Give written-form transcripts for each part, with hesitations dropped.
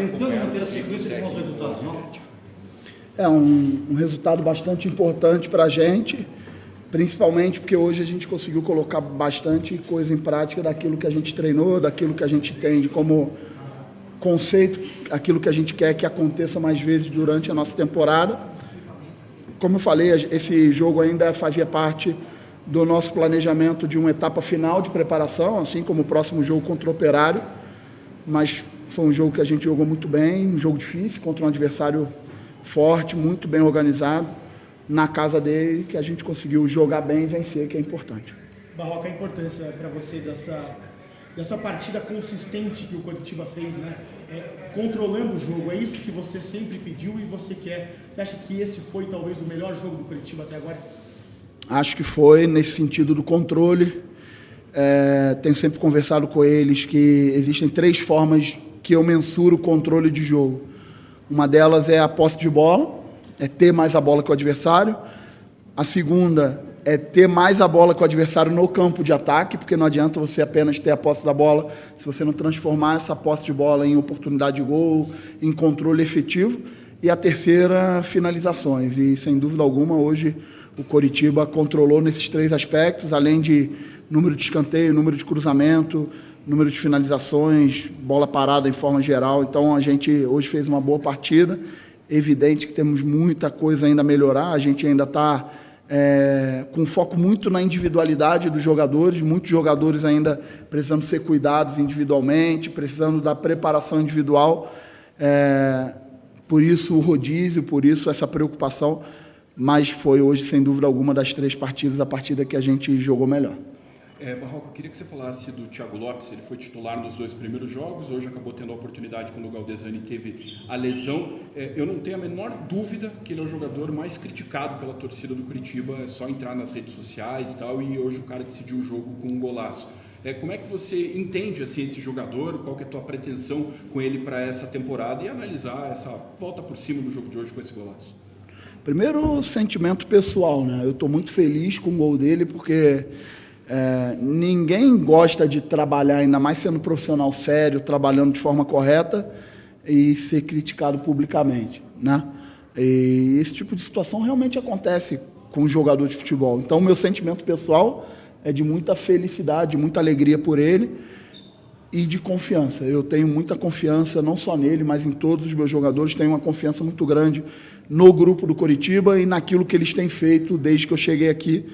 Tentando manter a sequência de bons resultados, não? É um resultado bastante importante para a gente, principalmente porque hoje a gente conseguiu colocar bastante coisa em prática daquilo que a gente treinou, daquilo que a gente entende como conceito, aquilo que a gente quer que aconteça mais vezes durante a nossa temporada. Como eu falei, esse jogo ainda fazia parte do nosso planejamento de uma etapa final de preparação, assim como o próximo jogo contra o Operário, mas foi um jogo que a gente jogou muito bem, um jogo difícil, contra um adversário forte, muito bem organizado, na casa dele, que a gente conseguiu jogar bem e vencer, que é importante. Barroca, a importância para você dessa partida consistente que o Coritiba fez, né? Controlando o jogo, é isso que você sempre pediu e você quer? Você acha que esse foi talvez o melhor jogo do Coritiba até agora? Acho que foi nesse sentido do controle. Tenho sempre conversado com eles que existem 3 formas que eu mensuro o controle de jogo. Uma delas é a posse de bola, é ter mais a bola que o adversário. A segunda é ter mais a bola que o adversário no campo de ataque, porque não adianta você apenas ter a posse da bola se você não transformar essa posse de bola em oportunidade de gol, em controle efetivo. E a terceira, finalizações. E, sem dúvida alguma, hoje o Coritiba controlou nesses 3 aspectos, além de número de escanteio, número de cruzamento, número de finalizações, bola parada em forma geral. Então, a gente hoje fez uma boa partida. Evidente que temos muita coisa ainda a melhorar. A gente ainda está com foco muito na individualidade dos jogadores, muitos jogadores ainda precisando ser cuidados individualmente, precisando da preparação individual. Por isso o rodízio, por isso essa preocupação, mas foi hoje, sem dúvida alguma, das 3 partidas, a partida que a gente jogou melhor. Barroca, eu queria que você falasse do Thiago Lopes. Ele foi titular nos 2 primeiros jogos, hoje acabou tendo a oportunidade quando o Galdesani teve a lesão. Eu não tenho a menor dúvida que ele é o jogador mais criticado pela torcida do Coritiba, é só entrar nas redes sociais e tal, e hoje o cara decidiu o jogo com um golaço. Como é que você entende assim, esse jogador, qual que é a tua pretensão com ele para essa temporada e analisar essa volta por cima do jogo de hoje com esse golaço? Primeiro, sentimento pessoal, né? Eu estou muito feliz com o gol dele, porque ninguém gosta de trabalhar, ainda mais sendo profissional sério, trabalhando de forma correta e ser criticado publicamente, né? E esse tipo de situação realmente acontece com o jogador de futebol. Então, o meu sentimento pessoal é de muita felicidade, muita alegria por ele e de confiança. Eu tenho muita confiança, não só nele, mas em todos os meus jogadores. Tenho uma confiança muito grande no grupo do Coritiba e naquilo que eles têm feito desde que eu cheguei aqui.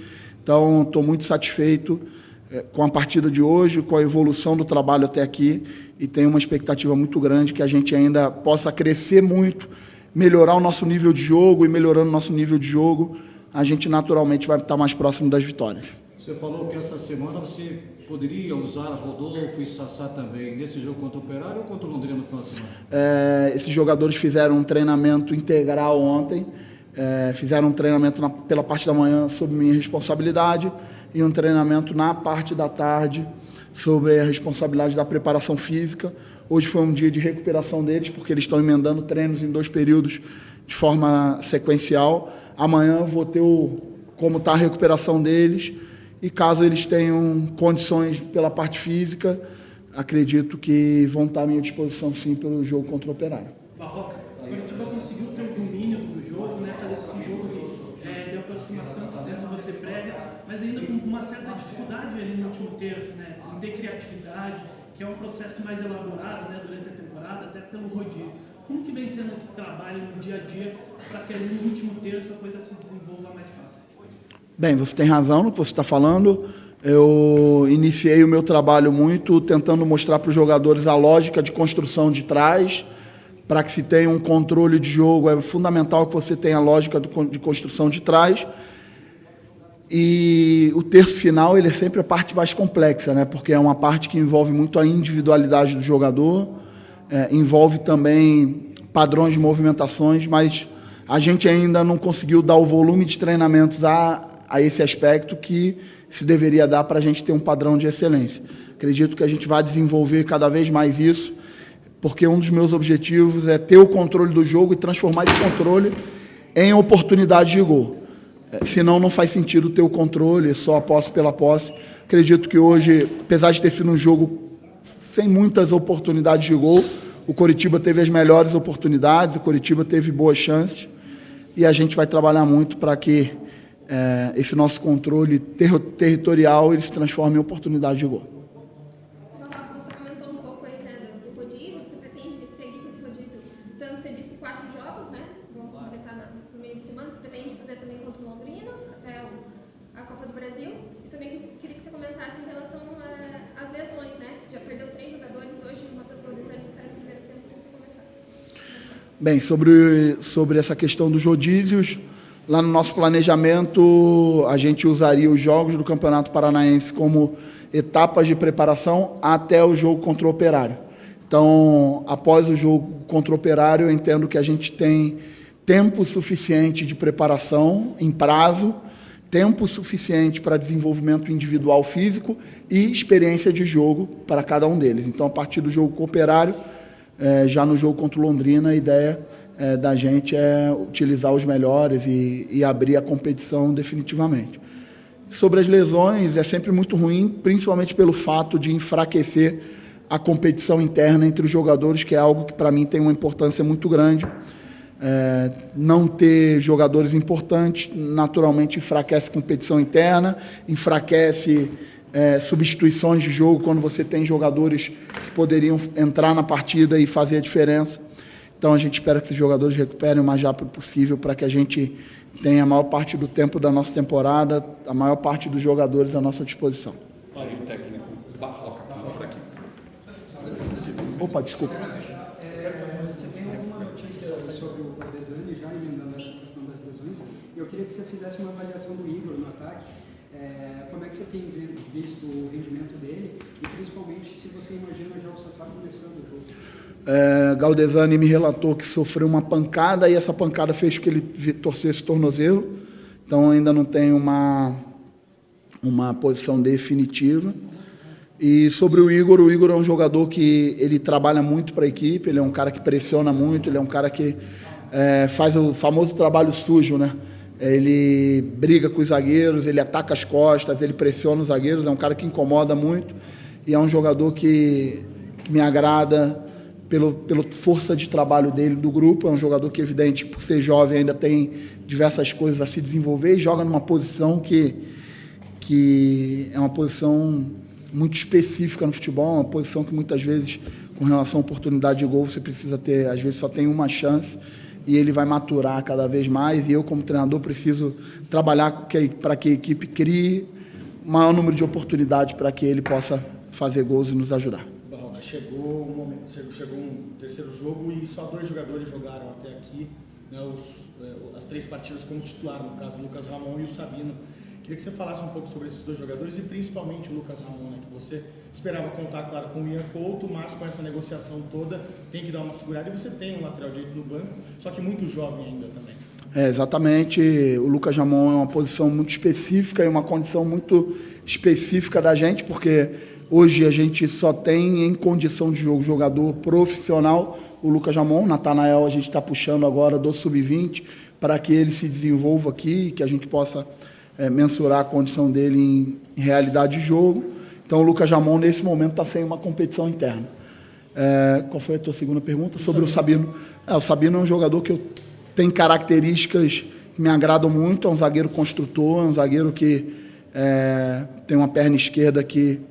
Então, estou muito satisfeito com a partida de hoje, com a evolução do trabalho até aqui e tenho uma expectativa muito grande que a gente ainda possa crescer muito, melhorar o nosso nível de jogo e melhorando o nosso nível de jogo, a gente naturalmente vai estar mais próximo das vitórias. Você falou que essa semana você poderia usar Rodolfo e Sassá também nesse jogo contra o Operário ou contra o Londrina no final de semana? Esses jogadores fizeram um treinamento integral ontem, fizeram um treinamento pela parte da manhã sob minha responsabilidade e um treinamento na parte da tarde sobre a responsabilidade da preparação física. Hoje foi um dia de recuperação deles, porque eles estão emendando treinos em 2 períodos de forma sequencial. Amanhã eu vou ter como está a recuperação deles e caso eles tenham condições pela parte física, acredito que vão estar à minha disposição sim pelo jogo contra o Operário. Barroca, o Coritiba conseguiu ter o domínio do jogo, né, fazer esse jogo de aproximação que dentro você prega, mas ainda com uma certa dificuldade ali no último terço, né, em ter criatividade, que é um processo mais elaborado, né, durante a temporada, até pelo rodízio. Como que vem sendo esse trabalho no dia a dia para que ali no último terço a coisa se desenvolva mais fácil? Bem, você tem razão no que você está falando. Eu iniciei o meu trabalho muito tentando mostrar para os jogadores a lógica de construção de trás. Para que se tenha um controle de jogo, é fundamental que você tenha a lógica de construção de trás. E o terço final ele é sempre a parte mais complexa, né? Porque é uma parte que envolve muito a individualidade do jogador, envolve também padrões de movimentações, mas a gente ainda não conseguiu dar o volume de treinamentos a esse aspecto que se deveria dar para a gente ter um padrão de excelência. Acredito que a gente vai desenvolver cada vez mais isso, porque um dos meus objetivos é ter o controle do jogo e transformar esse controle em oportunidade de gol. Senão não faz sentido ter o controle só a posse pela posse. Acredito que hoje, apesar de ter sido um jogo sem muitas oportunidades de gol, o Coritiba teve as melhores oportunidades, o Coritiba teve boas chances, e a gente vai trabalhar muito para que esse nosso controle territorial ele se transforme em oportunidade de gol. Você comentou um pouco aí, né, do rodízio, você pretende seguir com esse rodízio, tanto você disse 4 jogos, né, vão completar no meio de semana, você pretende fazer também contra o Londrina, até a Copa do Brasil, e também queria que você comentasse em relação às lesões, né, já perdeu 3 jogadores hoje, o Matheus Galdesani saiu no primeiro tempo, que você comentasse. Bem, sobre essa questão dos rodízios, lá no nosso planejamento, a gente usaria os jogos do Campeonato Paranaense como etapas de preparação até o jogo contra o Operário. Então, após o jogo contra o Operário, eu entendo que a gente tem tempo suficiente de preparação em prazo, tempo suficiente para desenvolvimento individual físico e experiência de jogo para cada um deles. Então, a partir do jogo com o Operário, já no jogo contra o Londrina, a ideia da gente é utilizar os melhores e abrir a competição definitivamente. Sobre as lesões, é sempre muito ruim, principalmente pelo fato de enfraquecer a competição interna entre os jogadores, que é algo que para mim tem uma importância muito grande. Não ter jogadores importantes naturalmente enfraquece a competição interna, enfraquece substituições de jogo quando você tem jogadores que poderiam entrar na partida e fazer a diferença. Então, a gente espera que esses jogadores recuperem o mais rápido possível para que a gente tenha a maior parte do tempo da nossa temporada, a maior parte dos jogadores à nossa disposição. Olha o técnico Barroca, por aqui. Opa, desculpa. Você tem alguma notícia sobre o Galdesani, já emendando essa questão das lesões? Eu queria que você fizesse uma avaliação do Igor no ataque. Como é que você tem visto o rendimento dele? E principalmente se você imagina já o Sassá começando o jogo. Galdesani me relatou que sofreu uma pancada e essa pancada fez que ele torcesse o tornozelo. Então ainda não tem uma posição definitiva. E sobre o Igor é um jogador que ele trabalha muito para a equipe, ele é um cara que pressiona muito, ele é um cara que faz o famoso trabalho sujo, né? Ele briga com os zagueiros, ele ataca as costas, ele pressiona os zagueiros, é um cara que incomoda muito e é um jogador que me agrada pela força de trabalho dele, do grupo. É um jogador que, evidente, por ser jovem, ainda tem diversas coisas a se desenvolver e joga numa posição que é uma posição muito específica no futebol, uma posição que muitas vezes, com relação à oportunidade de gol, você precisa ter, às vezes só tem uma chance e ele vai maturar cada vez mais e eu, como treinador, preciso trabalhar para que a equipe crie o maior número de oportunidades para que ele possa fazer gols e nos ajudar. Chegou um terceiro jogo e só 2 jogadores jogaram até aqui, né, as 3 partidas como titular, no caso o Lucas Ramon e o Sabino. Queria que você falasse um pouco sobre esses 2 jogadores e principalmente o Lucas Ramon, né, que você esperava contar, claro, com o Ian Couto, mas com essa negociação toda tem que dar uma segurada e você tem um lateral direito no banco, só que muito jovem ainda também. Exatamente, o Lucas Ramon é uma posição muito específica e uma condição muito específica da gente, porque hoje a gente só tem em condição de jogo jogador profissional o Lucas Ramon. Natanael a gente está puxando agora do Sub-20 para que ele se desenvolva aqui, que a gente possa mensurar a condição dele em realidade de jogo. Então o Lucas Ramon nesse momento está sem uma competição interna. Qual foi a tua segunda pergunta? Sobre o Sabino. O Sabino é um jogador que tem características que me agradam muito, é um zagueiro construtor, é um zagueiro que tem uma perna esquerda que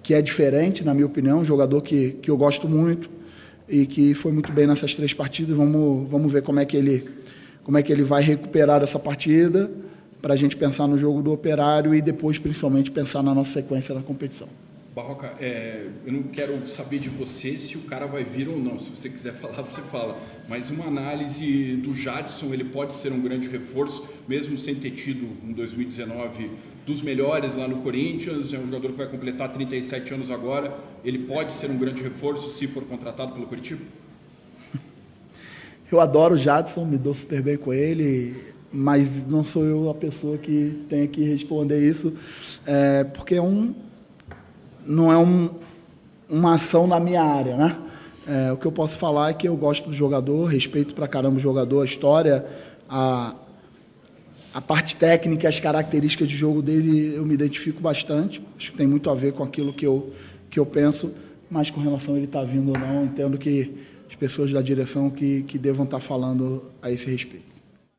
é diferente, na minha opinião, um jogador que eu gosto muito e que foi muito bem nessas 3 partidas. Vamos ver como é que ele vai recuperar essa partida para a gente pensar no jogo do Operário e depois, principalmente, pensar na nossa sequência na competição. Barroca, eu não quero saber de você se o cara vai vir ou não. Se você quiser falar, você fala. Mas uma análise do Jadson, ele pode ser um grande reforço, mesmo sem ter tido, em 2019, dos melhores lá no Corinthians. É um jogador que vai completar 37 anos agora. Ele pode ser um grande reforço se for contratado pelo Coritiba? Eu adoro o Jadson, me dou super bem com ele, mas não sou eu a pessoa que tem que responder isso, porque não é uma ação na minha área, né? O que eu posso falar é que eu gosto do jogador, respeito pra caramba o jogador, a história, a parte técnica, as características de jogo dele, eu me identifico bastante. Acho que tem muito a ver com aquilo que eu penso, mas com relação a ele estar vindo ou não, entendo que as pessoas da direção que devam estar falando a esse respeito.